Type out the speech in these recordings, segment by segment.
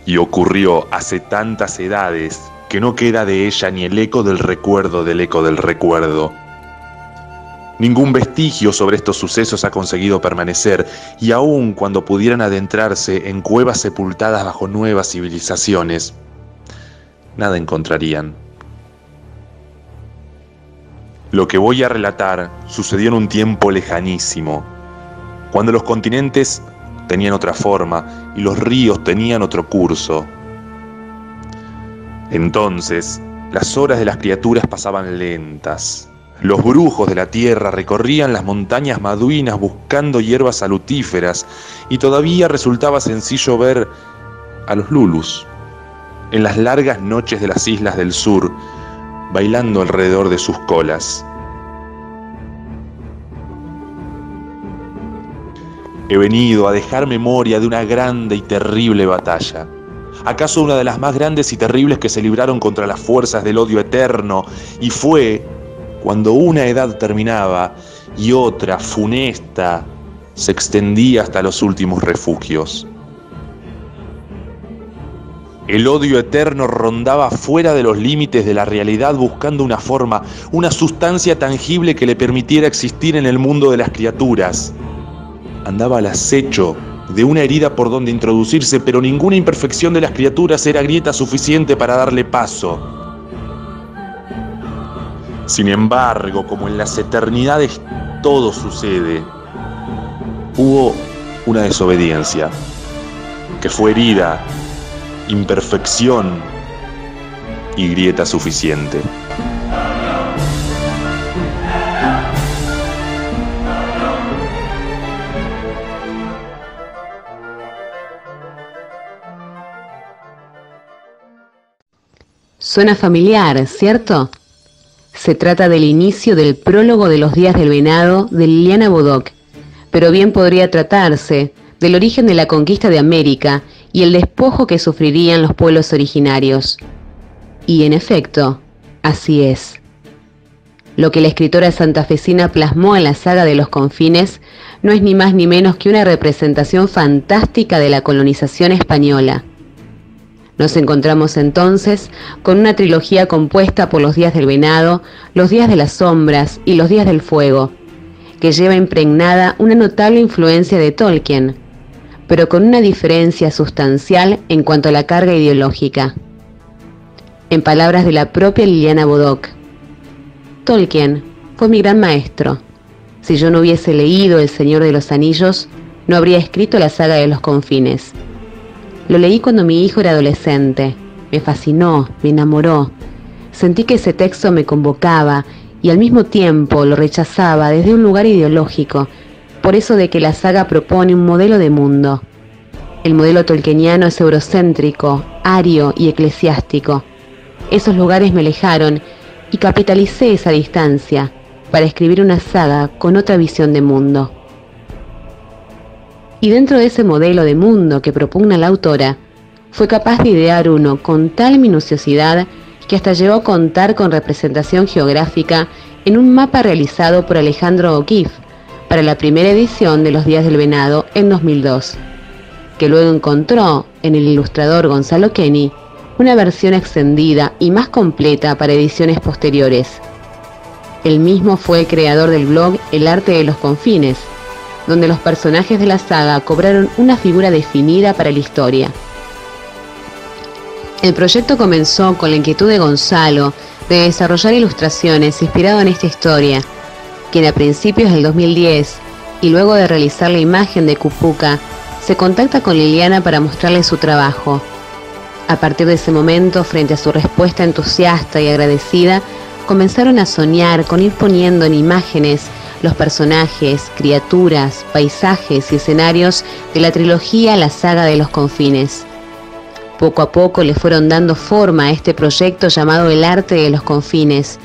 Y ocurrió hace tantas edades que no queda de ella ni el eco del recuerdo del eco del recuerdo. Ningún vestigio sobre estos sucesos ha conseguido permanecer, y aun cuando pudieran adentrarse en cuevas sepultadas bajo nuevas civilizaciones, nada encontrarían. Lo que voy a relatar sucedió en un tiempo lejanísimo, cuando los continentes tenían otra forma y los ríos tenían otro curso. Entonces, las horas de las criaturas pasaban lentas. Los brujos de la tierra recorrían las montañas maduinas buscando hierbas salutíferas, y todavía resultaba sencillo ver a los lulus en las largas noches de las islas del sur, bailando alrededor de sus colas. He venido a dejar memoria de una grande y terrible batalla. ¿Acaso una de las más grandes y terribles que se libraron contra las fuerzas del odio eterno? Y fue cuando una edad terminaba y otra, funesta, se extendía hasta los últimos refugios. El odio eterno rondaba fuera de los límites de la realidad buscando una forma, una sustancia tangible que le permitiera existir en el mundo de las criaturas. Andaba al acecho de una herida por donde introducirse, pero ninguna imperfección de las criaturas era grieta suficiente para darle paso. Sin embargo, como en las eternidades todo sucede, hubo una desobediencia, que fue herida, imperfección y grieta suficiente. Suena familiar, ¿cierto? Se trata del inicio del prólogo de Los días del venado de Liliana Bodoc, pero bien podría tratarse del origen de la conquista de América y el despojo que sufrirían los pueblos originarios. Y en efecto, así es. Lo que la escritora santafesina plasmó en la saga de Los Confines no es ni más ni menos que una representación fantástica de la colonización española. Nos encontramos entonces con una trilogía compuesta por Los días del venado, Los días de las sombras y Los días del fuego, que lleva impregnada una notable influencia de Tolkien, pero con una diferencia sustancial en cuanto a la carga ideológica. En palabras de la propia Liliana Bodoc, Tolkien fue mi gran maestro. Si yo no hubiese leído El Señor de los Anillos, no habría escrito la saga de Los Confines. Lo leí cuando mi hijo era adolescente. Me fascinó, me enamoró. Sentí que ese texto me convocaba y al mismo tiempo lo rechazaba desde un lugar ideológico, por eso de que la saga propone un modelo de mundo. El modelo tolkieniano es eurocéntrico, ario y eclesiástico. Esos lugares me alejaron y capitalicé esa distancia para escribir una saga con otra visión de mundo. Y dentro de ese modelo de mundo que propugna la autora, fue capaz de idear uno con tal minuciosidad que hasta llegó a contar con representación geográfica en un mapa realizado por Alejandro O'Keeffe para la primera edición de Los días del venado en 2002, que luego encontró en el ilustrador Gonzalo Kenny una versión extendida y más completa para ediciones posteriores. Él mismo fue el creador del blog El arte de los confines, donde los personajes de la saga cobraron una figura definida para la historia. El proyecto comenzó con la inquietud de Gonzalo de desarrollar ilustraciones inspirado en esta historia, quien a principios del 2010, y luego de realizar la imagen de Cupuca, se contacta con Liliana para mostrarle su trabajo. A partir de ese momento, frente a su respuesta entusiasta y agradecida, comenzaron a soñar con ir poniendo en imágenes los personajes, criaturas, paisajes y escenarios de la trilogía La saga de los confines. Poco a poco le fueron dando forma a este proyecto llamado El arte de los confines,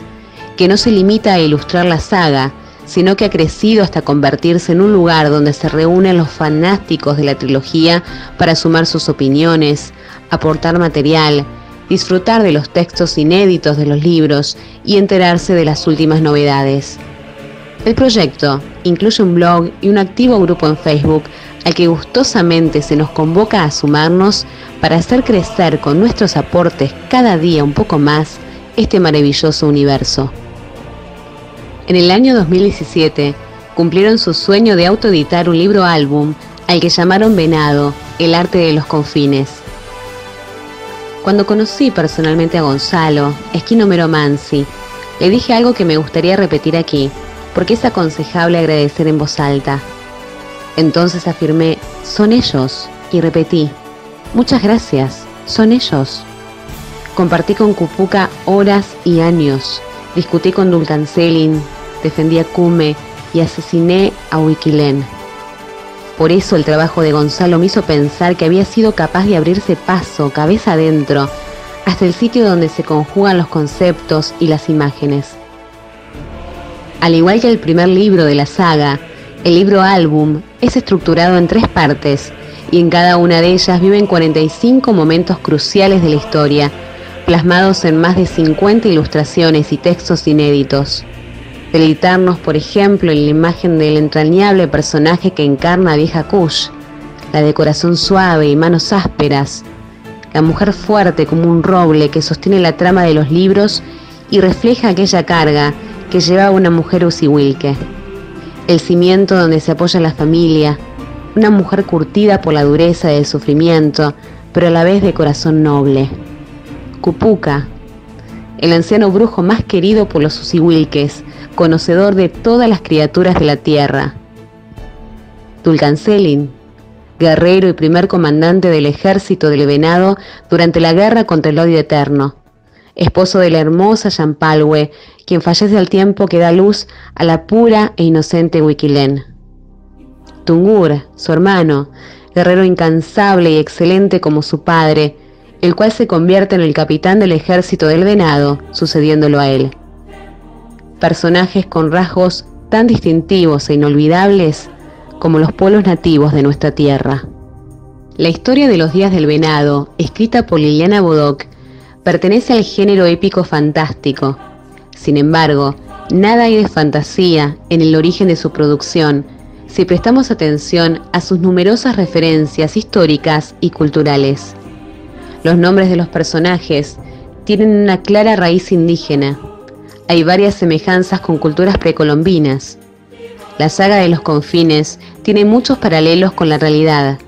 que no se limita a ilustrar la saga, sino que ha crecido hasta convertirse en un lugar donde se reúnen los fanáticos de la trilogía para sumar sus opiniones, aportar material, disfrutar de los textos inéditos de los libros y enterarse de las últimas novedades. El proyecto incluye un blog y un activo grupo en Facebook al que gustosamente se nos convoca a sumarnos para hacer crecer con nuestros aportes cada día un poco más este maravilloso universo. En el año 2017 cumplieron su sueño de autoeditar un libro álbum al que llamaron Venado, el arte de los confines. Cuando conocí personalmente a Gonzalo, Esquino Meromansi, le dije algo que me gustaría repetir aquí, porque es aconsejable agradecer en voz alta. Entonces afirmé, son ellos, y repetí, muchas gracias, son ellos. Compartí con Cupuca horas y años, discutí con Dulcancelin, defendí a Cume y asesiné a Huiquilén. Por eso el trabajo de Gonzalo me hizo pensar que había sido capaz de abrirse paso, cabeza adentro, hasta el sitio donde se conjugan los conceptos y las imágenes. Al igual que el primer libro de la saga, el libro álbum es estructurado en 3 partes y en cada una de ellas viven 45 momentos cruciales de la historia, plasmados en más de 50 ilustraciones y textos inéditos. Deleitarnos, por ejemplo, en la imagen del entrañable personaje que encarna a Vieja Kush, la de corazón suave y manos ásperas, la mujer fuerte como un roble que sostiene la trama de los libros y refleja aquella carga que lleva una mujer usihuilque. El cimiento donde se apoya la familia, una mujer curtida por la dureza del sufrimiento, pero a la vez de corazón noble. Cupuca, el anciano brujo más querido por los usihuilques, conocedor de todas las criaturas de la tierra. Dulcancelin, guerrero y primer comandante del ejército del Venado durante la guerra contra el odio eterno. Esposo de la hermosa Yampalwe, quien fallece al tiempo que da luz a la pura e inocente Huiquilén. Tungur, su hermano, guerrero incansable y excelente como su padre, el cual se convierte en el capitán del ejército del Venado, sucediéndolo a él. Personajes con rasgos tan distintivos e inolvidables como los pueblos nativos de nuestra tierra. La historia de los días del Venado, escrita por Liliana Bodoc, pertenece al género épico fantástico. Sin embargo, nada hay de fantasía en el origen de su producción, si prestamos atención a sus numerosas referencias históricas y culturales. Los nombres de los personajes tienen una clara raíz indígena. Hay varias semejanzas con culturas precolombinas. La saga de los confines tiene muchos paralelos con la realidad,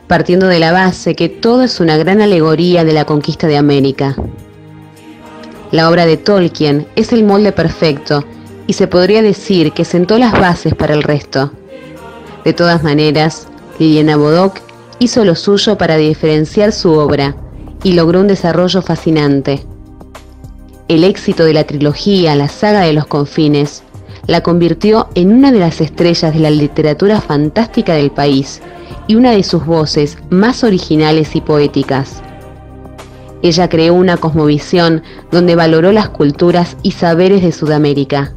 partiendo de la base que todo es una gran alegoría de la conquista de América. La obra de Tolkien es el molde perfecto y se podría decir que sentó las bases para el resto. De todas maneras, Liliana Bodoc hizo lo suyo para diferenciar su obra y logró un desarrollo fascinante. El éxito de la trilogía La saga de los confines la convirtió en una de las estrellas de la literatura fantástica del país y una de sus voces más originales y poéticas. Ella creó una cosmovisión donde valoró las culturas y saberes de Sudamérica.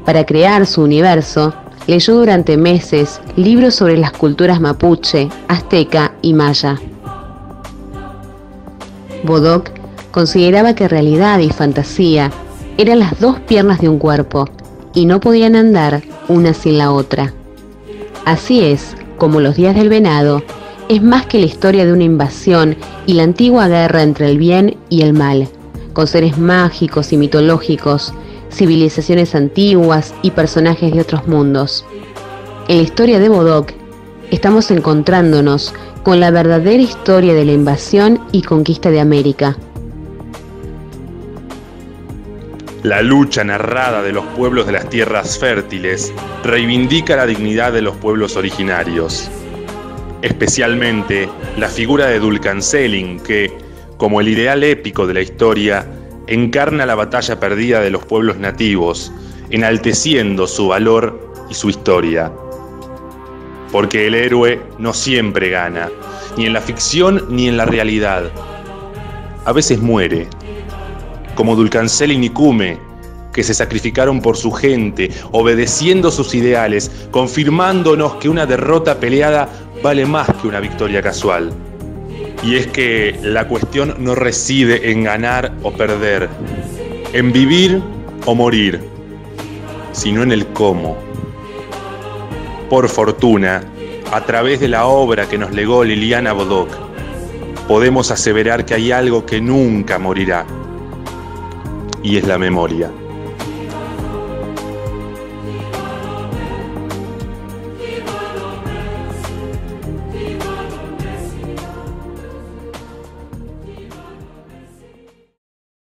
Para crear su universo, leyó durante meses libros sobre las culturas mapuche, azteca y maya. Bodoc consideraba que realidad y fantasía eran las 2 piernas de un cuerpo y no podían andar una sin la otra. Así es como Los días del Venado es más que la historia de una invasión y la antigua guerra entre el bien y el mal, con seres mágicos y mitológicos, civilizaciones antiguas y personajes de otros mundos. En la historia de Bodoc estamos encontrándonos con la verdadera historia de la invasión y conquista de América. La lucha narrada de los pueblos de las tierras fértiles reivindica la dignidad de los pueblos originarios. Especialmente la figura de Dulcancelin, que, como el ideal épico de la historia, encarna la batalla perdida de los pueblos nativos, enalteciendo su valor y su historia. Porque el héroe no siempre gana, ni en la ficción ni en la realidad. A veces muere, como Dulcancelin y Cume, que se sacrificaron por su gente, obedeciendo sus ideales, confirmándonos que una derrota peleada vale más que una victoria casual. Y es que la cuestión no reside en ganar o perder, en vivir o morir, sino en el cómo. Por fortuna, a través de la obra que nos legó Liliana Bodoc, podemos aseverar que hay algo que nunca morirá, y es la memoria.